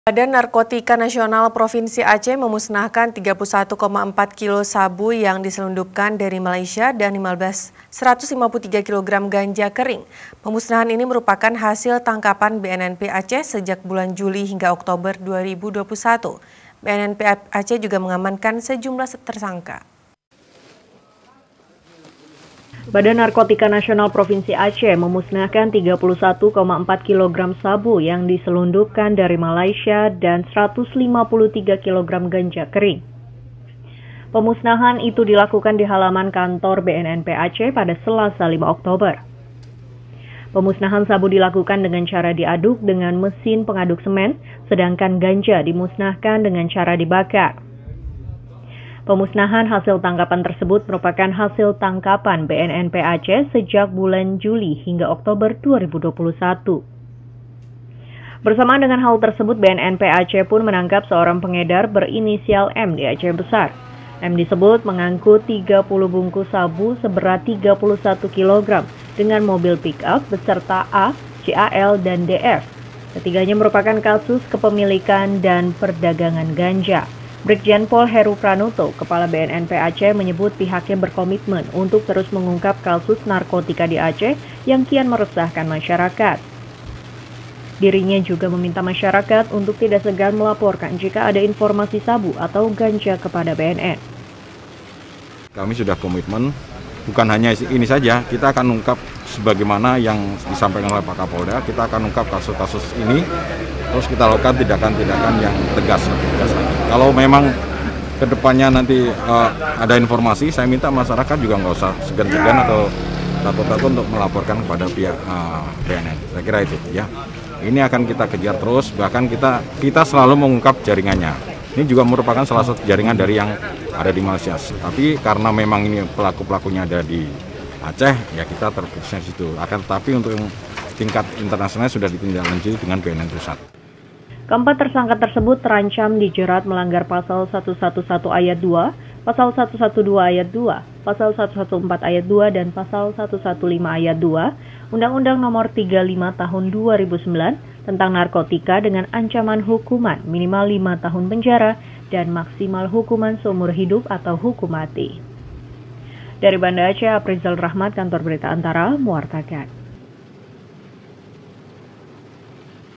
Badan Narkotika Nasional Provinsi Aceh memusnahkan 31,4 kilo sabu yang diselundupkan dari Malaysia dan 153 kg ganja kering. Pemusnahan ini merupakan hasil tangkapan BNNP Aceh sejak bulan Juli hingga Oktober 2021. BNNP Aceh juga mengamankan sejumlah tersangka. Badan Narkotika Nasional Provinsi Aceh memusnahkan 31,4 kg sabu yang diselundupkan dari Malaysia dan 153 kg ganja kering. Pemusnahan itu dilakukan di halaman kantor BNNP Aceh pada Selasa 5 Oktober. Pemusnahan sabu dilakukan dengan cara diaduk dengan mesin pengaduk semen, sedangkan ganja dimusnahkan dengan cara dibakar. Pemusnahan hasil tangkapan tersebut merupakan hasil tangkapan BNNP Aceh sejak bulan Juli hingga Oktober 2021. Bersamaan dengan hal tersebut, BNNP Aceh pun menangkap seorang pengedar berinisial M di Aceh Besar. M disebut mengangkut 30 bungkus sabu seberat 31 kg dengan mobil pick-up beserta A, CAL, dan DF. Ketiganya merupakan kasus kepemilikan dan perdagangan ganja. Brigjen Pol Heru Pranuto, Kepala BNNP Aceh, menyebut pihaknya berkomitmen untuk terus mengungkap kasus narkotika di Aceh yang kian meresahkan masyarakat. Dirinya juga meminta masyarakat untuk tidak segan melaporkan jika ada informasi sabu atau ganja kepada BNN. Kami sudah komitmen, bukan hanya ini saja, kita akan ungkap sebagaimana yang disampaikan oleh Pak Kapolda, kita akan ungkap kasus-kasus ini, terus kita lakukan tindakan-tindakan yang tegas lagi. Kalau memang kedepannya nanti ada informasi, saya minta masyarakat juga nggak usah segan-segan atau takut-takut untuk melaporkan kepada pihak BNN. Saya kira itu ya. Ini akan kita kejar terus, bahkan kita selalu mengungkap jaringannya. Ini juga merupakan salah satu jaringan dari yang ada di Malaysia. Tapi karena memang ini pelaku-pelakunya ada di Aceh, ya kita terfokusnya di situ. Akan tetapi untuk yang tingkat internasional sudah ditindaklanjuti dengan BNN Pusat. Keempat tersangka tersebut terancam dijerat melanggar Pasal 111 Ayat 2, Pasal 112 Ayat 2, Pasal 114 Ayat 2, dan Pasal 115 Ayat 2, Undang-Undang Nomor 35 Tahun 2009 tentang narkotika dengan ancaman hukuman minimal 5 tahun penjara dan maksimal hukuman seumur hidup atau hukum mati. Dari Banda Aceh, Aprizal Rahmat, Kantor Berita Antara, mewartakan.